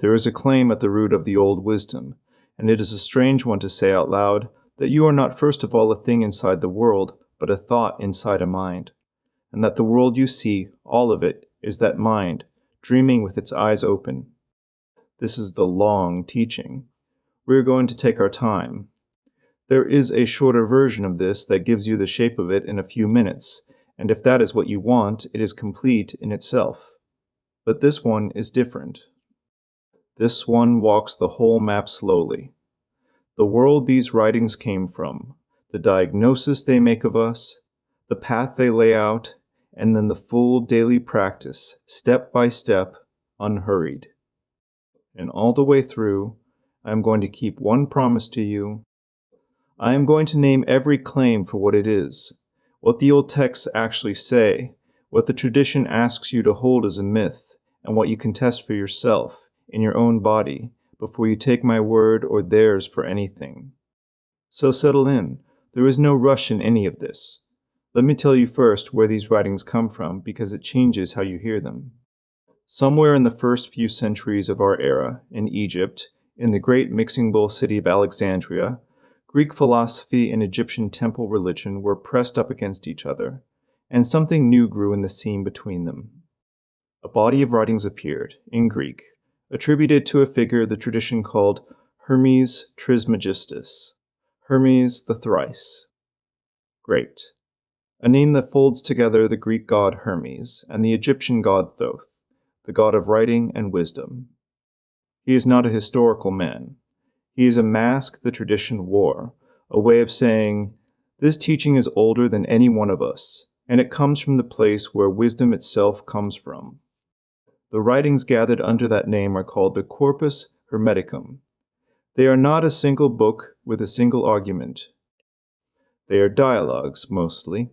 There is a claim at the root of the old wisdom, and it is a strange one to say out loud that you are not first of all a thing inside the world, but a thought inside a mind, and that the world you see, all of it, is that mind, dreaming with its eyes open. This is the long teaching. We are going to take our time. There is a shorter version of this that gives you the shape of it in a few minutes, and if that is what you want, it is complete in itself. But this one is different. This one walks the whole map slowly. The world these writings came from, the diagnosis they make of us, the path they lay out, and then the full daily practice, step by step, unhurried. And all the way through, I am going to keep one promise to you. I am going to name every claim for what it is, what the old texts actually say, what the tradition asks you to hold as a myth, and what you can test for yourself, in your own body, before you take my word or theirs for anything. So settle in. There is no rush in any of this. Let me tell you first where these writings come from, because it changes how you hear them. Somewhere in the first few centuries of our era, in Egypt, in the great mixing bowl city of Alexandria, Greek philosophy and Egyptian temple religion were pressed up against each other, and something new grew in the seam between them. A body of writings appeared, in Greek, attributed to a figure the tradition called Hermes Trismegistus, Hermes the Thrice. Great. A name that folds together the Greek god Hermes and the Egyptian god Thoth, the god of writing and wisdom. He is not a historical man. He is a mask the tradition wore, a way of saying, this teaching is older than any one of us, and it comes from the place where wisdom itself comes from. The writings gathered under that name are called the Corpus Hermeticum. They are not a single book with a single argument. They are dialogues, mostly.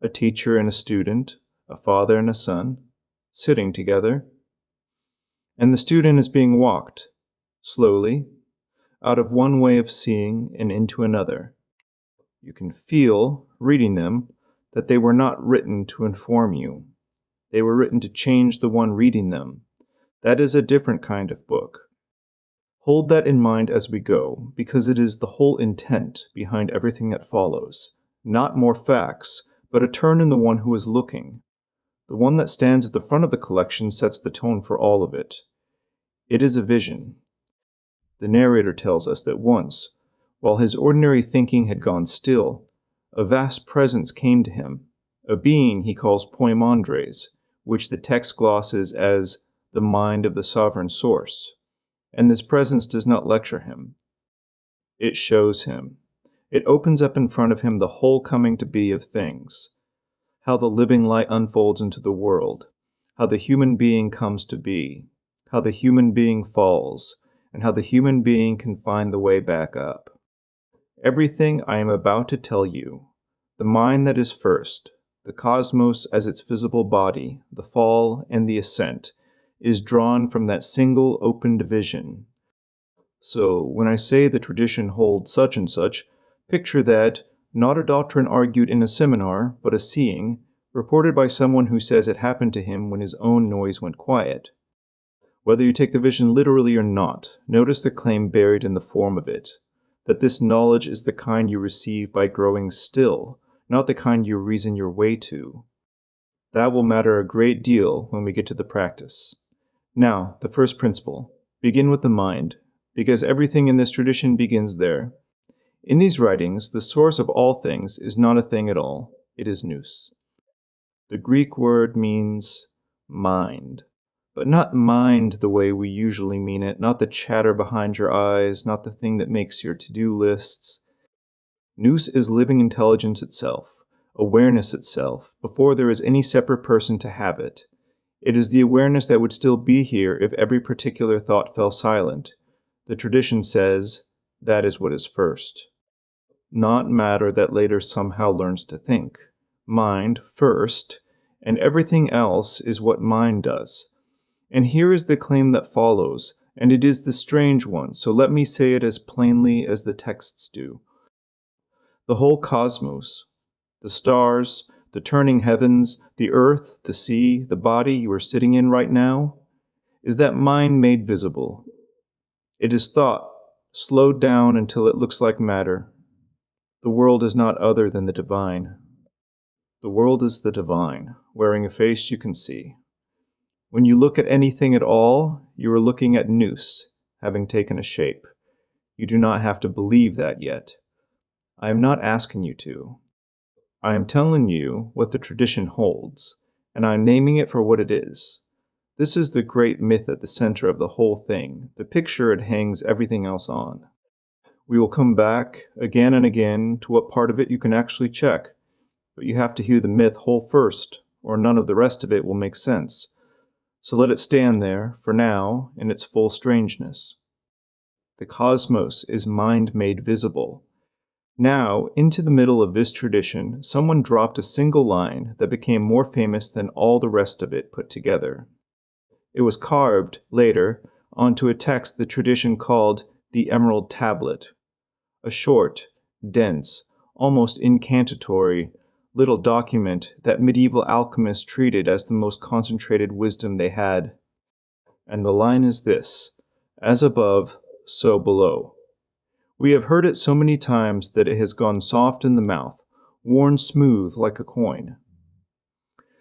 A teacher and a student, a father and a son, sitting together. And the student is being walked, slowly, out of one way of seeing and into another. You can feel, reading them, that they were not written to inform you. They were written to change the one reading them. That is a different kind of book. Hold that in mind as we go, because it is the whole intent behind everything that follows. Not more facts, but a turn in the one who is looking. The one that stands at the front of the collection sets the tone for all of it. It is a vision. The narrator tells us that once, while his ordinary thinking had gone still, a vast presence came to him, a being he calls Poimandres, which the text glosses as the mind of the sovereign source. And this presence does not lecture him. It shows him. It opens up in front of him the whole coming to be of things, how the living light unfolds into the world, how the human being comes to be, how the human being falls, and how the human being can find the way back up. Everything I am about to tell you, the mind that is first, the cosmos as its visible body, the fall and the ascent, is drawn from that single opened vision. So when I say the tradition holds such and such, picture that, not a doctrine argued in a seminar, but a seeing, reported by someone who says it happened to him when his own noise went quiet. Whether you take the vision literally or not, notice the claim buried in the form of it, that this knowledge is the kind you receive by growing still, not the kind you reason your way to. That will matter a great deal when we get to the practice. Now, the first principle. Begin with the mind, because everything in this tradition begins there. In these writings, the source of all things is not a thing at all. It is nous. The Greek word means mind, but not mind the way we usually mean it, not the chatter behind your eyes, not the thing that makes your to-do lists. Nous is living intelligence itself, awareness itself, before there is any separate person to have it. It is the awareness that would still be here if every particular thought fell silent. The tradition says that is what is first. Not matter that later somehow learns to think. Mind first, and everything else is what mind does. And here is the claim that follows, and it is the strange one, so let me say it as plainly as the texts do. The whole cosmos, the stars, the turning heavens, the earth, the sea, the body you are sitting in right now, is that mind made visible. It is thought, slowed down until it looks like matter. The world is not other than the divine. The world is the divine, wearing a face you can see. When you look at anything at all, you are looking at nous, having taken a shape. You do not have to believe that yet. I am not asking you to. I am telling you what the tradition holds, and I am naming it for what it is. This is the great myth at the center of the whole thing, the picture it hangs everything else on. We will come back again and again to what part of it you can actually check, but you have to hear the myth whole first, or none of the rest of it will make sense. So let it stand there, for now, in its full strangeness. The cosmos is mind made visible. Now, into the middle of this tradition, someone dropped a single line that became more famous than all the rest of it put together. It was carved, later, onto a text the tradition called the Emerald Tablet, a short, dense, almost incantatory little document that medieval alchemists treated as the most concentrated wisdom they had. And the line is this: as above, so below. We have heard it so many times that it has gone soft in the mouth, worn smooth like a coin.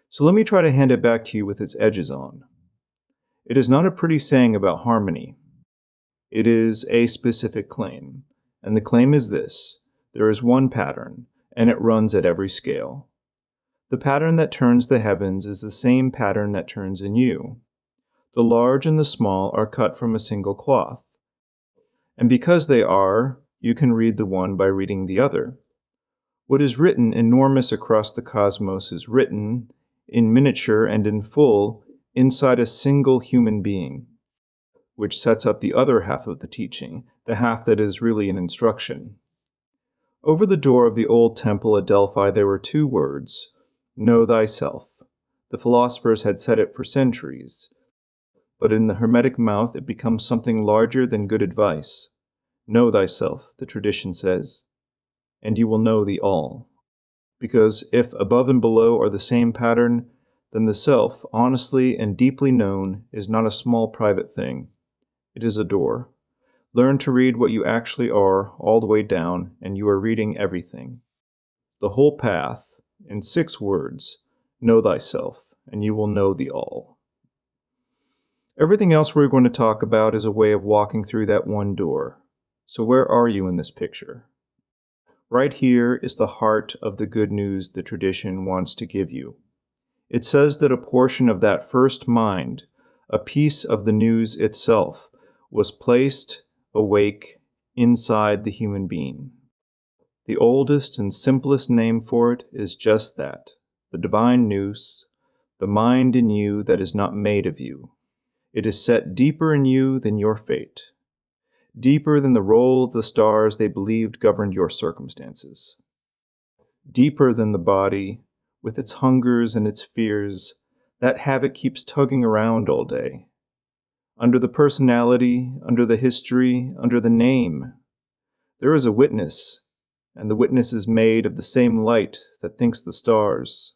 So let me try to hand it back to you with its edges on. It is not a pretty saying about harmony. It is a specific claim, and the claim is this: there is one pattern, and it runs at every scale. The pattern that turns the heavens is the same pattern that turns in you. The large and the small are cut from a single cloth. And because they are, you can read the one by reading the other. What is written enormous across the cosmos is written, in miniature and in full, inside a single human being, which sets up the other half of the teaching, the half that is really an instruction. Over the door of the old temple at Delphi there were two words: know thyself. The philosophers had said it for centuries. But in the Hermetic mouth it becomes something larger than good advice. Know thyself, the tradition says, and you will know the all. Because if above and below are the same pattern, then the self, honestly and deeply known, is not a small private thing. It is a door. Learn to read what you actually are all the way down, and you are reading everything. The whole path, in 6 words: know thyself, and you will know the all. Everything else we're going to talk about is a way of walking through that one door. So where are you in this picture? Right here is the heart of the good news the tradition wants to give you. It says that a portion of that first mind, a piece of the news itself, was placed awake inside the human being. The oldest and simplest name for it is just that, the divine nous, the mind in you that is not made of you. It is set deeper in you than your fate, deeper than the role of the stars they believed governed your circumstances, deeper than the body, with its hungers and its fears, that habit keeps tugging around all day. Under the personality, under the history, under the name, there is a witness, and the witness is made of the same light that thinks the stars.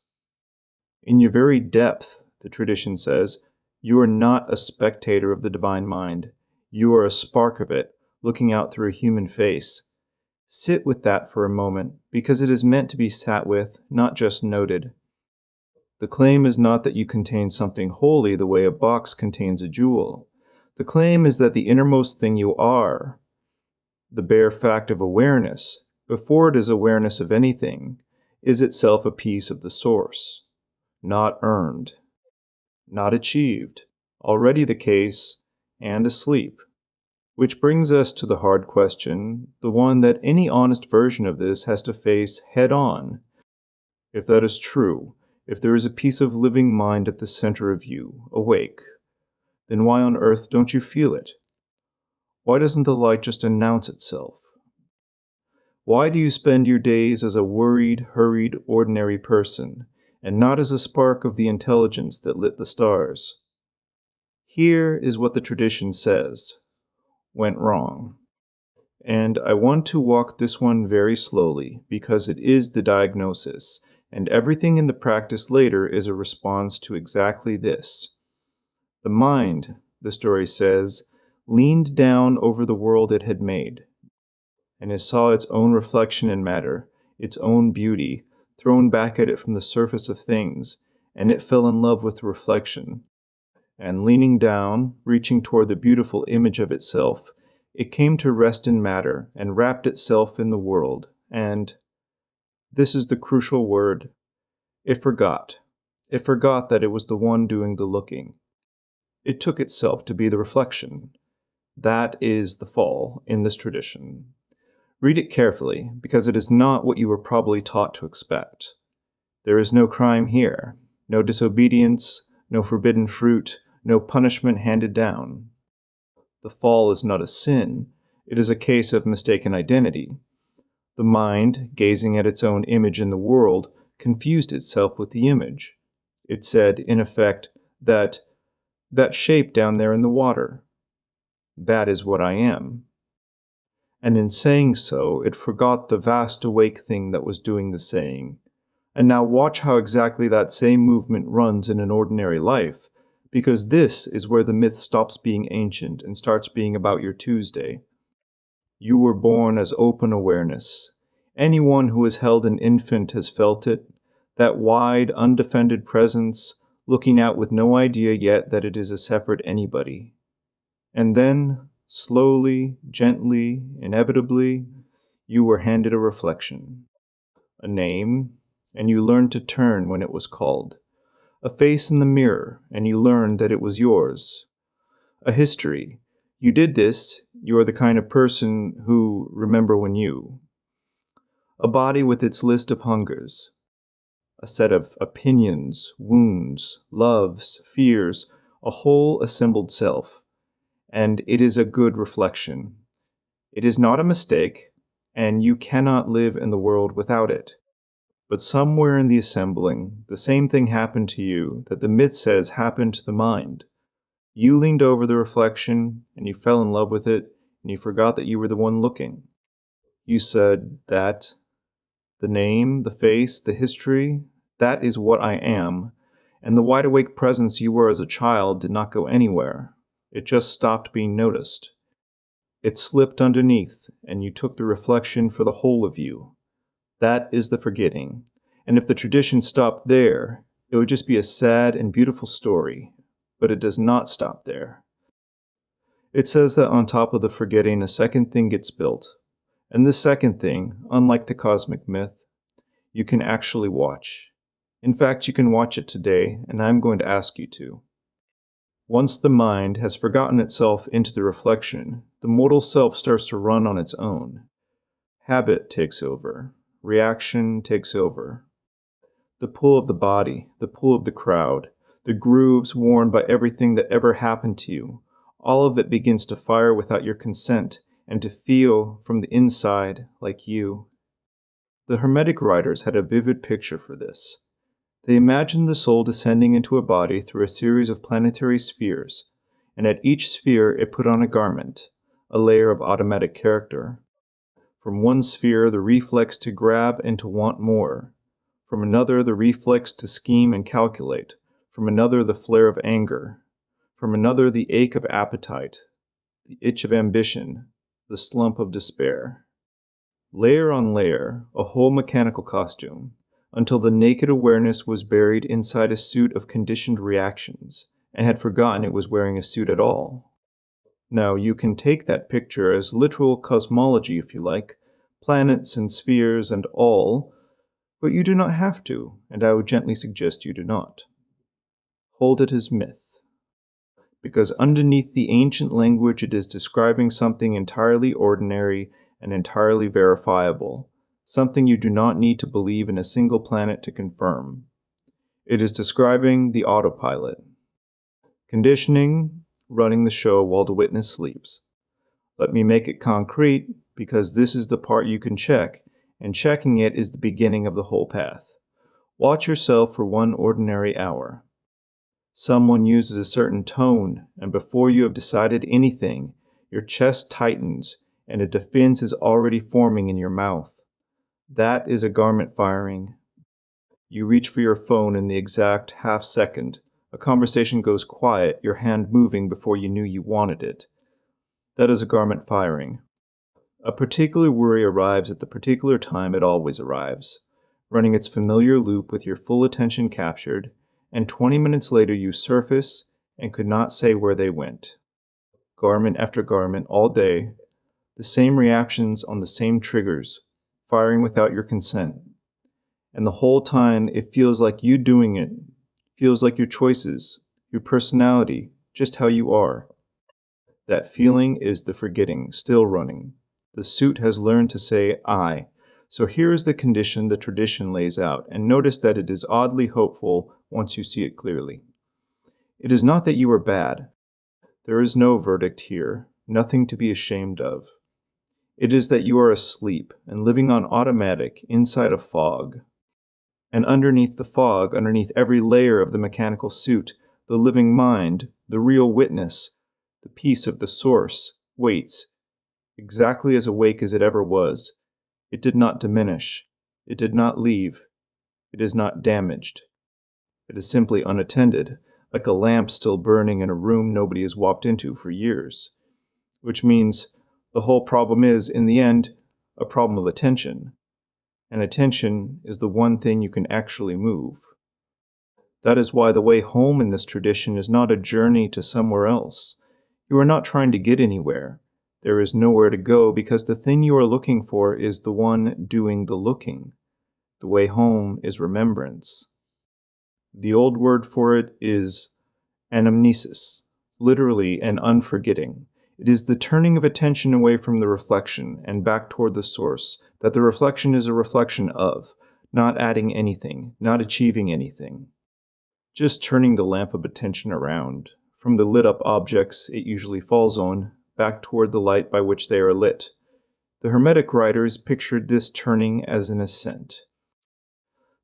In your very depth, the tradition says, you are not a spectator of the divine mind. You are a spark of it, looking out through a human face. Sit with that for a moment, because it is meant to be sat with, not just noted. The claim is not that you contain something holy the way a box contains a jewel. The claim is that the innermost thing you are, the bare fact of awareness, before it is awareness of anything, is itself a piece of the source, not earned, not achieved, already the case, and asleep. Which brings us to the hard question, the one that any honest version of this has to face head on. If that is true, if there is a piece of living mind at the center of you, awake, then why on earth don't you feel it? Why doesn't the light just announce itself? Why do you spend your days as a worried, hurried, ordinary person, and not as a spark of the intelligence that lit the stars? Here is what the tradition says went wrong. And I want to walk this one very slowly because it is the diagnosis, and everything in the practice later is a response to exactly this. The mind, the story says, leaned down over the world it had made, and it saw its own reflection in matter, its own beauty, thrown back at it from the surface of things, and it fell in love with the reflection. And leaning down, reaching toward the beautiful image of itself, it came to rest in matter and wrapped itself in the world, and, this is the crucial word, it forgot. It forgot that it was the one doing the looking. It took itself to be the reflection. That is the fall in this tradition. Read it carefully, because it is not what you were probably taught to expect. There is no crime here, no disobedience, no forbidden fruit, no punishment handed down. The fall is not a sin, it is a case of mistaken identity. The mind, gazing at its own image in the world, confused itself with the image. It said, in effect, that shape down there in the water, that is what I am. And in saying so, it forgot the vast awake thing that was doing the saying. And now watch how exactly that same movement runs in an ordinary life, because this is where the myth stops being ancient and starts being about your Tuesday. You were born as open awareness. Anyone who has held an infant has felt it, that wide, undefended presence, looking out with no idea yet that it is a separate anybody. And then, slowly, gently, inevitably, you were handed a reflection, a name, and you learned to turn when it was called, a face in the mirror, and you learned that it was yours, a history. You did this, you are the kind of person who remember when you, a body with its list of hungers, a set of opinions, wounds, loves, fears, a whole assembled self, and it is a good reflection. It is not a mistake, and you cannot live in the world without it. But somewhere in the assembling, the same thing happened to you that the myth says happened to the mind. You leaned over the reflection, and you fell in love with it, and you forgot that you were the one looking. You said that, the name, the face, the history, that is what I am, and the wide-awake presence you were as a child did not go anywhere. It just stopped being noticed. It slipped underneath, and you took the reflection for the whole of you. That is the forgetting. And if the tradition stopped there, it would just be a sad and beautiful story. But it does not stop there. It says that on top of the forgetting, a second thing gets built. And this second thing, unlike the cosmic myth, you can actually watch. In fact, you can watch it today, and I'm going to ask you to. Once the mind has forgotten itself into the reflection, the mortal self starts to run on its own. Habit takes over. Reaction takes over. The pull of the body, the pull of the crowd, the grooves worn by everything that ever happened to you, all of it begins to fire without your consent and to feel from the inside like you. The Hermetic writers had a vivid picture for this. They imagined the soul descending into a body through a series of planetary spheres, and at each sphere it put on a garment, a layer of automatic character. From one sphere, the reflex to grab and to want more. From another, the reflex to scheme and calculate. From another, the flare of anger. From another, the ache of appetite, the itch of ambition, the slump of despair. Layer on layer, a whole mechanical costume, until the naked awareness was buried inside a suit of conditioned reactions, and had forgotten it was wearing a suit at all. Now, you can take that picture as literal cosmology if you like, planets and spheres and all, but you do not have to, and I would gently suggest you do not. Hold it as myth, because underneath the ancient language it is describing something entirely ordinary and entirely verifiable, something you do not need to believe in a single planet to confirm. It is describing the autopilot. Conditioning, running the show while the witness sleeps. Let me make it concrete, because this is the part you can check, and checking it is the beginning of the whole path. Watch yourself for one ordinary hour. Someone uses a certain tone, and before you have decided anything, your chest tightens, and a defense is already forming in your mouth. That is a garment firing. You reach for your phone in the exact half second, A conversation goes quiet, your hand moving before you knew you wanted it. That is a garment firing. A particular worry arrives at the particular time it always arrives, running its familiar loop with your full attention captured, and 20 minutes later you surface and could not say where they went. Garment after garment all day, the same reactions on the same triggers, firing without your consent. And the whole time it feels like you doing it, feels like your choices, your personality, just how you are. That feeling is the forgetting, still running. The suit has learned to say I. So here is the condition the tradition lays out, and notice that it is oddly hopeful once you see it clearly. It is not that you are bad. There is no verdict here, nothing to be ashamed of. It is that you are asleep and living on automatic inside a fog. And underneath the fog, underneath every layer of the mechanical suit, the living mind, the real witness, the peace of the source, waits, exactly as awake as it ever was. It did not diminish. It did not leave. It is not damaged. It is simply unattended, like a lamp still burning in a room nobody has walked into for years. Which means the whole problem is, in the end, a problem of attention. And attention is the one thing you can actually move. That is why the way home in this tradition is not a journey to somewhere else. You are not trying to get anywhere. There is nowhere to go because the thing you are looking for is the one doing the looking. The way home is remembrance. The old word for it is anamnesis, literally an unforgetting. It is the turning of attention away from the reflection and back toward the source, that the reflection is a reflection of, not adding anything, not achieving anything. Just turning the lamp of attention around, from the lit-up objects it usually falls on, back toward the light by which they are lit. The Hermetic writers pictured this turning as an ascent.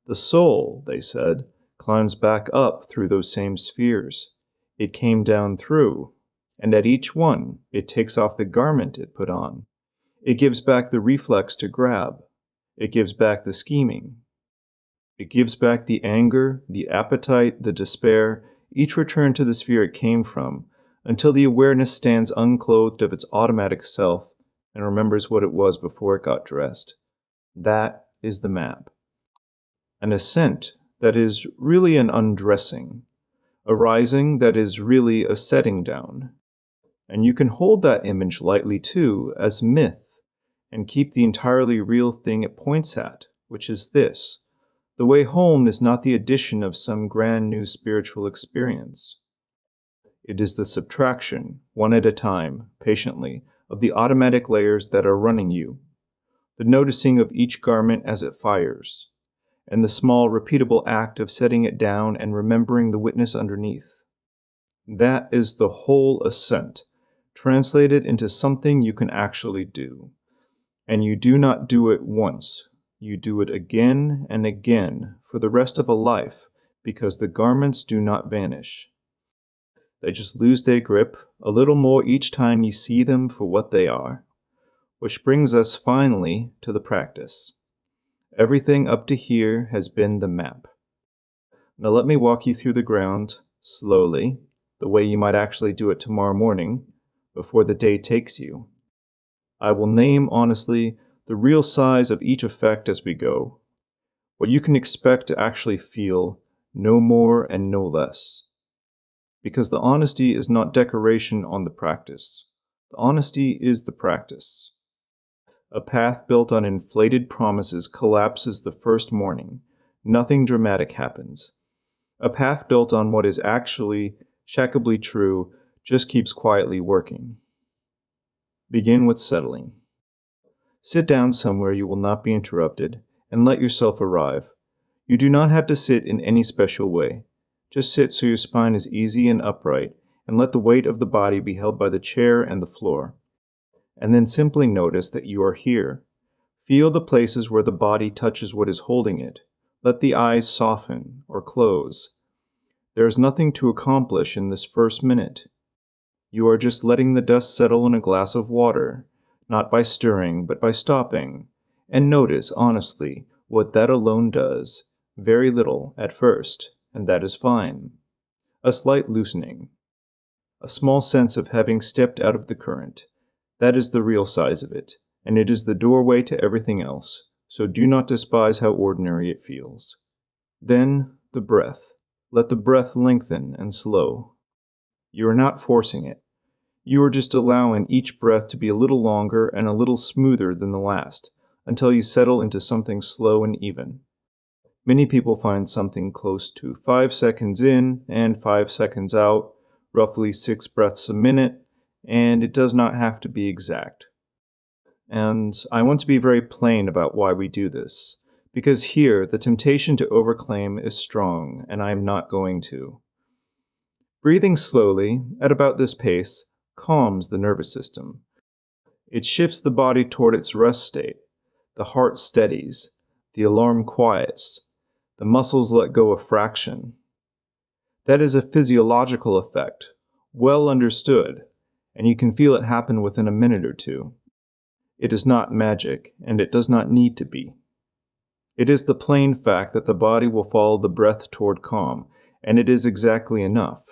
The soul, they said, climbs back up through those same spheres. It came down through, and at each one it takes off the garment it put on. It gives back the reflex to grab. It gives back the scheming. It gives back the anger, the appetite, the despair, each return to the sphere it came from, until the awareness stands unclothed of its automatic self and remembers what it was before it got dressed. That is the map. An ascent that is really an undressing, a rising that is really a setting down. And you can hold that image lightly too as myth and keep the entirely real thing it points at, which is this. The way home is not the addition of some grand new spiritual experience. It is the subtraction, one at a time, patiently, of the automatic layers that are running you, the noticing of each garment as it fires, and the small, repeatable act of setting it down and remembering the witness underneath. That is the whole ascent, translated into something you can actually do. And you do not do it once. You do it again and again for the rest of a life, because the garments do not vanish. They just lose their grip a little more each time you see them for what they are. Which brings us finally to the practice. Everything up to here has been the map. Now let me walk you through the ground, slowly, the way you might actually do it tomorrow morning, before the day takes you. I will name, honestly, the real size of each effect as we go, what you can expect to actually feel, no more and no less. Because the honesty is not decoration on the practice. The honesty is the practice. A path built on inflated promises collapses the first morning. Nothing dramatic happens. A path built on what is actually, shackably true, just keeps quietly working. Begin with settling. Sit down somewhere you will not be interrupted, and let yourself arrive. You do not have to sit in any special way. Just sit so your spine is easy and upright, and let the weight of the body be held by the chair and the floor. And then simply notice that you are here. Feel the places where the body touches what is holding it. Let the eyes soften or close. There is nothing to accomplish in this first minute. You are just letting the dust settle in a glass of water, not by stirring, but by stopping. And notice, honestly, what that alone does. Very little at first, and that is fine. A slight loosening, a small sense of having stepped out of the current. That is the real size of it, and it is the doorway to everything else, so do not despise how ordinary it feels. Then the breath. Let the breath lengthen and slow. You are not forcing it. You are just allowing each breath to be a little longer and a little smoother than the last, until you settle into something slow and even. Many people find something close to 5 seconds in and 5 seconds out, roughly 6 breaths a minute, and it does not have to be exact. And I want to be very plain about why we do this, because here the temptation to overclaim is strong, and I am not going to. Breathing slowly, at about this pace, calms the nervous system. It shifts the body toward its rest state. The heart steadies. The alarm quiets. The muscles let go of fraction. That is a physiological effect, well understood, and you can feel it happen within a minute or two. It is not magic, and it does not need to be. It is the plain fact that the body will follow the breath toward calm, and it is exactly enough.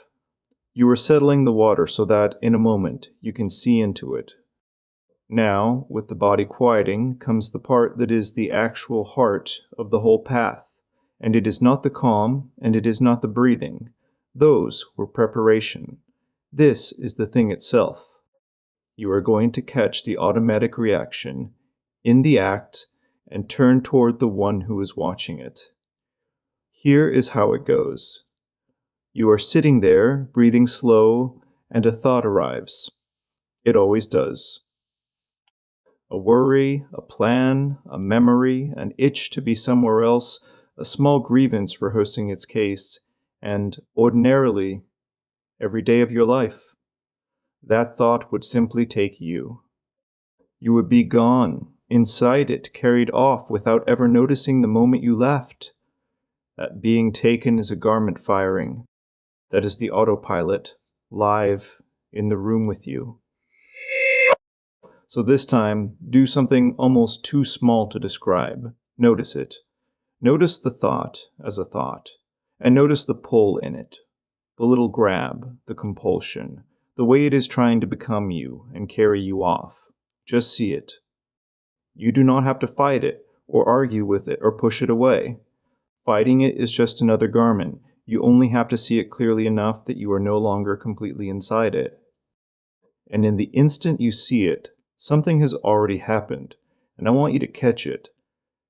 You are settling the water so that, in a moment, you can see into it. Now, with the body quieting, comes the part that is the actual heart of the whole path, and it is not the calm, and it is not the breathing. Those were preparation. This is the thing itself. You are going to catch the automatic reaction in the act and turn toward the one who is watching it. Here is how it goes. You are sitting there, breathing slow, and a thought arrives. It always does. A worry, a plan, a memory, an itch to be somewhere else, a small grievance rehearsing its case, and, ordinarily, every day of your life, that thought would simply take you. You would be gone, inside it, carried off without ever noticing the moment you left. That being taken is a garment firing. That is the autopilot, live, in the room with you. So this time, do something almost too small to describe. Notice it. Notice the thought as a thought, and notice the pull in it, the little grab, the compulsion, the way it is trying to become you and carry you off. Just see it. You do not have to fight it, or argue with it, or push it away. Fighting it is just another garment. You only have to see it clearly enough that you are no longer completely inside it. And in the instant you see it, something has already happened, and I want you to catch it,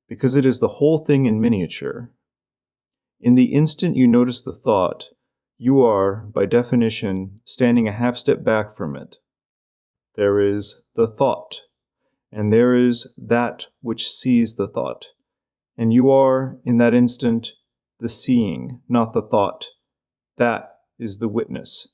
because it is the whole thing in miniature. In the instant you notice the thought, you are, by definition, standing a half step back from it. There is the thought, and there is that which sees the thought, and you are, in that instant, the seeing, not the thought. That is the witness.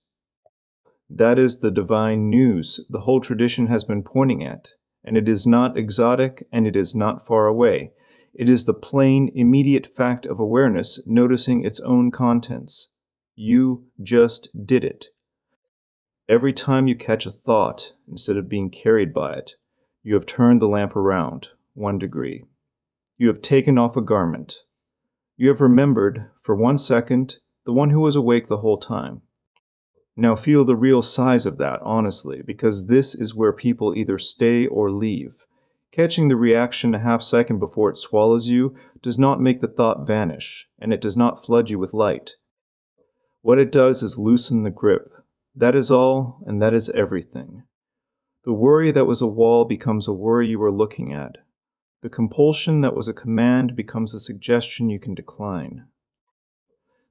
That is the divine news the whole tradition has been pointing at, and it is not exotic and it is not far away. It is the plain, immediate fact of awareness noticing its own contents. You just did it. Every time you catch a thought, instead of being carried by it, you have turned the lamp around 1 degree. You have taken off a garment. You have remembered, for 1 second, the one who was awake the whole time. Now feel the real size of that, honestly, because this is where people either stay or leave. Catching the reaction a half second before it swallows you does not make the thought vanish, and it does not flood you with light. What it does is loosen the grip. That is all, and that is everything. The worry that was a wall becomes a worry you are looking at. The compulsion that was a command becomes a suggestion you can decline.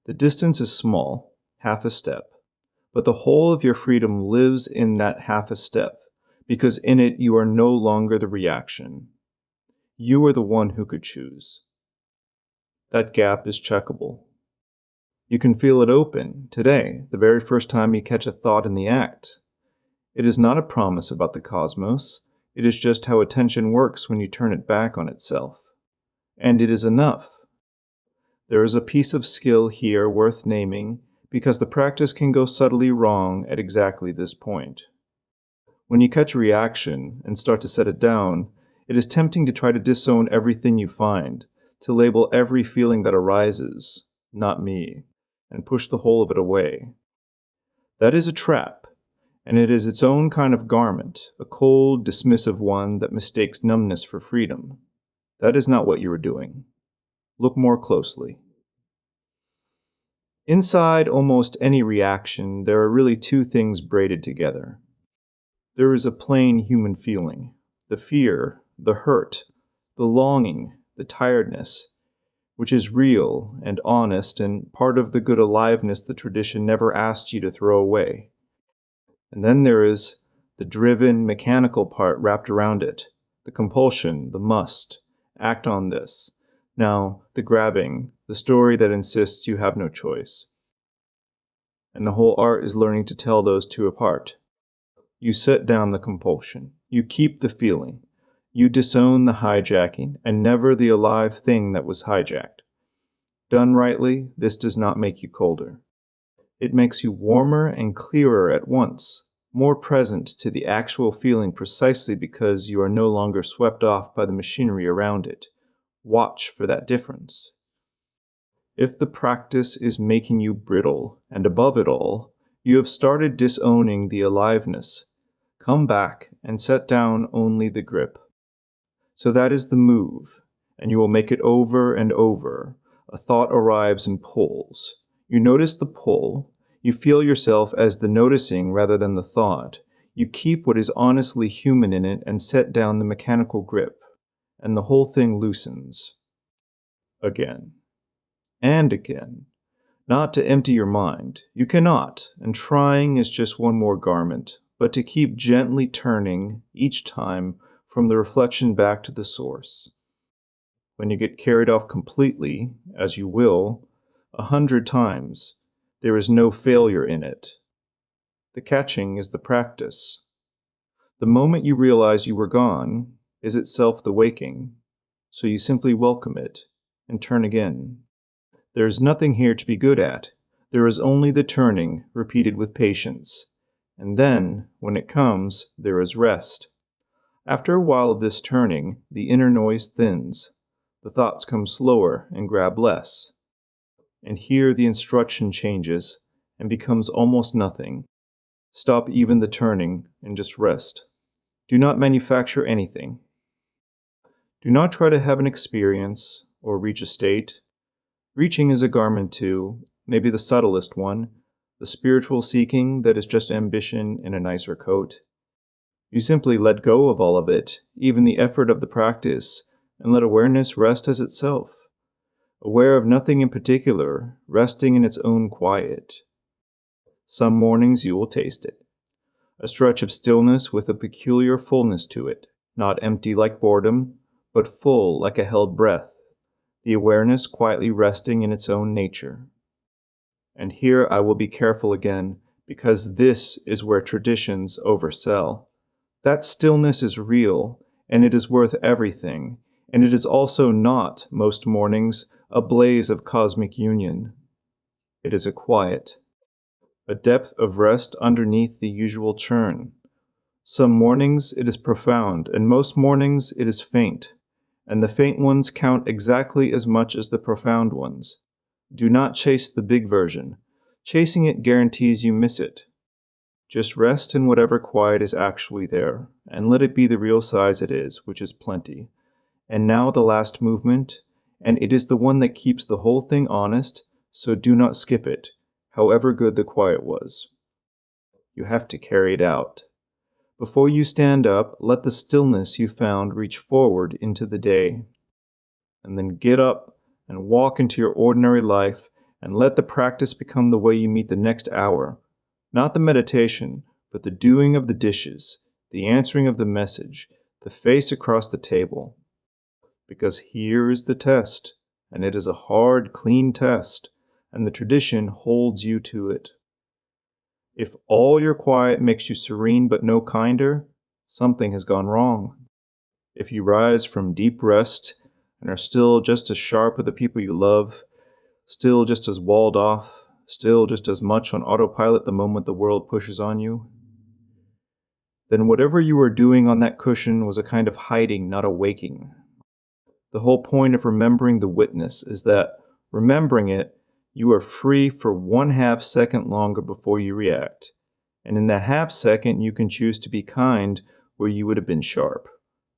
The distance is small, half a step, but the whole of your freedom lives in that half a step, because in it you are no longer the reaction. You are the one who could choose. That gap is checkable. You can feel it open today, the very first time you catch a thought in the act. It is not a promise about the cosmos. It is just how attention works when you turn it back on itself. And it is enough. There is a piece of skill here worth naming, because the practice can go subtly wrong at exactly this point. When you catch reaction and start to set it down, it is tempting to try to disown everything you find, to label every feeling that arises, not me. and push the whole of it away. That is a trap, and it is its own kind of garment, a cold, dismissive one that mistakes numbness for freedom. That is not what you are doing. Look more closely. Inside almost any reaction, there are really two things braided together. There is a plain human feeling, the fear, the hurt, the longing, the tiredness, which is real and honest and part of the good aliveness the tradition never asked you to throw away. And then there is the driven, mechanical part wrapped around it, the compulsion, the must, act on this. Now, the grabbing, the story that insists you have no choice. And the whole art is learning to tell those two apart. You set down the compulsion. You keep the feeling. You disown the hijacking and never the alive thing that was hijacked. Done rightly, this does not make you colder. It makes you warmer and clearer at once, more present to the actual feeling precisely because you are no longer swept off by the machinery around it. Watch for that difference. If the practice is making you brittle, and above it all, you have started disowning the aliveness, come back and set down only the grip. So that is the move, and you will make it over and over. A thought arrives and pulls. You notice the pull. You feel yourself as the noticing rather than the thought. You keep what is honestly human in it and set down the mechanical grip, and the whole thing loosens. Again. And again. Not to empty your mind. You cannot, and trying is just one more garment, but to keep gently turning each time from the reflection back to the source. When you get carried off completely, as you will, 100 times, there is no failure in it. The catching is the practice. The moment you realize you were gone is itself the waking, so you simply welcome it and turn again. There is nothing here to be good at. There is only the turning, repeated with patience. And then, when it comes, there is rest. After a while of this turning, the inner noise thins. The thoughts come slower and grab less. And here the instruction changes and becomes almost nothing. Stop even the turning and just rest. Do not manufacture anything. Do not try to have an experience or reach a state. Reaching is a garment too, maybe the subtlest one, the spiritual seeking that is just ambition in a nicer coat. You simply let go of all of it, even the effort of the practice, and let awareness rest as itself. Aware of nothing in particular, resting in its own quiet. Some mornings you will taste it. A stretch of stillness with a peculiar fullness to it, not empty like boredom, but full like a held breath, the awareness quietly resting in its own nature. And here I will be careful again, because this is where traditions oversell. That stillness is real, and it is worth everything, and it is also not, most mornings, a blaze of cosmic union. It is a quiet, a depth of rest underneath the usual churn. Some mornings it is profound, and most mornings it is faint, and the faint ones count exactly as much as the profound ones. Do not chase the big version. Chasing it guarantees you miss it. Just rest in whatever quiet is actually there, and let it be the real size it is, which is plenty. And now the last movement, and it is the one that keeps the whole thing honest, so do not skip it, however good the quiet was. You have to carry it out. Before you stand up, let the stillness you found reach forward into the day. And then get up and walk into your ordinary life, and let the practice become the way you meet the next hour. Not the meditation, but the doing of the dishes, the answering of the message, the face across the table. Because here is the test, and it is a hard, clean test, and the tradition holds you to it. If all your quiet makes you serene but no kinder, something has gone wrong. If you rise from deep rest and are still just as sharp with the people you love, still just as walled off, still just as much on autopilot the moment the world pushes on you, then whatever you were doing on that cushion was a kind of hiding, not a waking. The whole point of remembering the witness is that, remembering it, You are free for 1/2 second longer before you react. And in that half second, you can choose to be kind where you would have been sharp,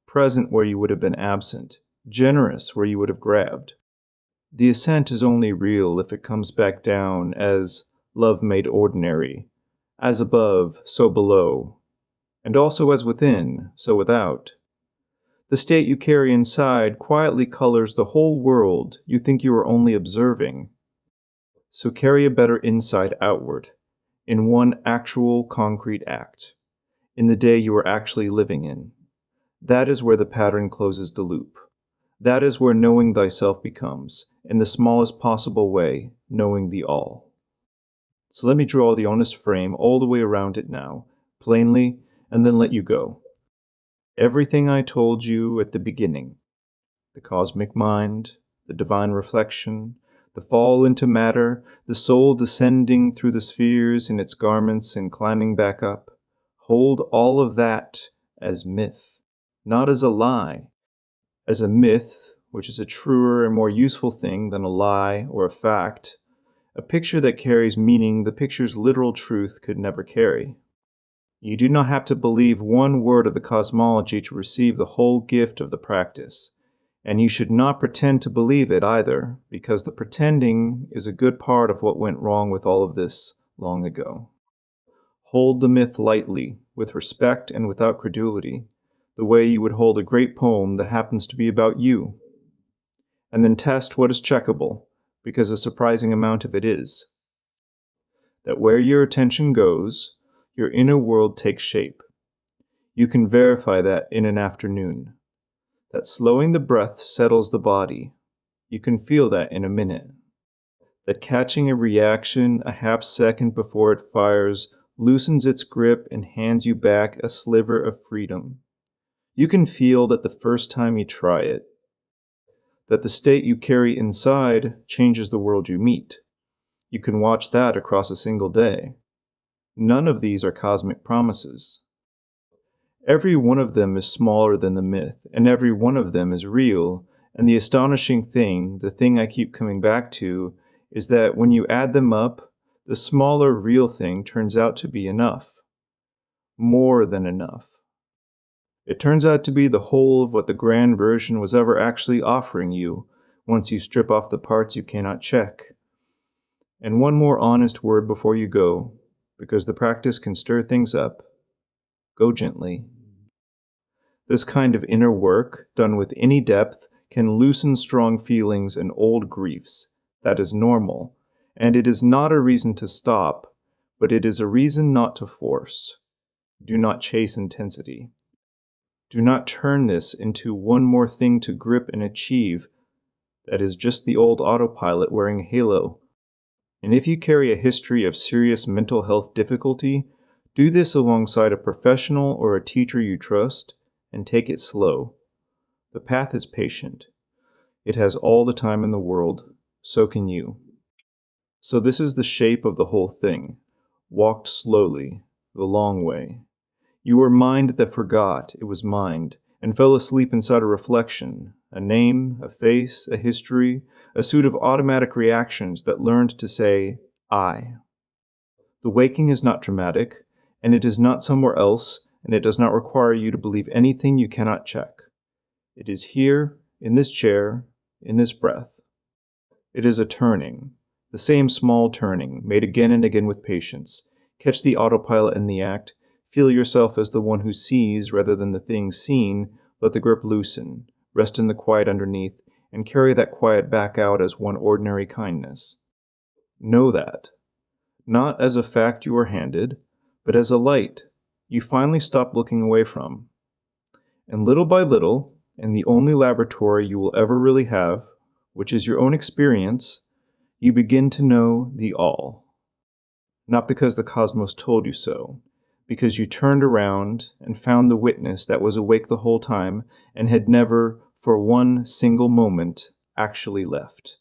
present where you would have been absent, generous where you would have grabbed. The ascent is only real if it comes back down as love made ordinary, as above, so below, and also as within, so without. The state you carry inside quietly colors the whole world you think you are only observing. So carry a better insight outward, in one actual concrete act, in the day you are actually living in. That is where the pattern closes the loop. That is where knowing thyself becomes, in the smallest possible way, knowing the all. So let me draw the honest frame all the way around it now, plainly, and then let you go. Everything I told you at the beginning, the cosmic mind, the divine reflection, the fall into matter, the soul descending through the spheres in its garments and climbing back up, hold all of that as myth, not as a lie, as a myth, which is a truer and more useful thing than a lie or a fact, a picture that carries meaning the picture's literal truth could never carry. You do not have to believe one word of the cosmology to receive the whole gift of the practice. And you should not pretend to believe it either, because the pretending is a good part of what went wrong with all of this long ago. Hold the myth lightly, with respect and without credulity, the way you would hold a great poem that happens to be about you. And then test what is checkable, because a surprising amount of it is. That where your attention goes, your inner world takes shape. You can verify that in an afternoon. That slowing the breath settles the body. You can feel that in a minute. That catching a reaction a half second before it fires loosens its grip and hands you back a sliver of freedom. You can feel that the first time you try it. That the state you carry inside changes the world you meet. You can watch that across a single day. None of these are cosmic promises. Every one of them is smaller than the myth, and every one of them is real. And the astonishing thing, the thing I keep coming back to, is that when you add them up, the smaller real thing turns out to be enough. More than enough. It turns out to be the whole of what the grand version was ever actually offering you, once you strip off the parts you cannot check. And one more honest word before you go, because the practice can stir things up. Go gently. This kind of inner work, done with any depth, can loosen strong feelings and old griefs. That is normal, and it is not a reason to stop, but it is a reason not to force. Do not chase intensity. Do not turn this into one more thing to grip and achieve. That is just the old autopilot wearing a halo. And if you carry a history of serious mental health difficulty, do this alongside a professional or a teacher you trust, and take it slow. The path is patient. It has all the time in the world. So can you. So this is the shape of the whole thing. Walked slowly, the long way. You were mind that forgot it was mind, and fell asleep inside a reflection, a name, a face, a history, a suit of automatic reactions that learned to say, I. The waking is not dramatic, and it is not somewhere else, and it does not require you to believe anything you cannot check. It is here, in this chair, in this breath. It is a turning, the same small turning, made again and again with patience. Catch the autopilot in the act. Feel yourself as the one who sees rather than the thing seen. Let the grip loosen. Rest in the quiet underneath, and carry that quiet back out as one ordinary kindness. Know that. Not as a fact you are handed, but as a light you finally stop looking away from. And little by little, in the only laboratory you will ever really have, which is your own experience, you begin to know the all. Not because the cosmos told you so, because you turned around and found the witness that was awake the whole time and had never, for one single moment, actually left.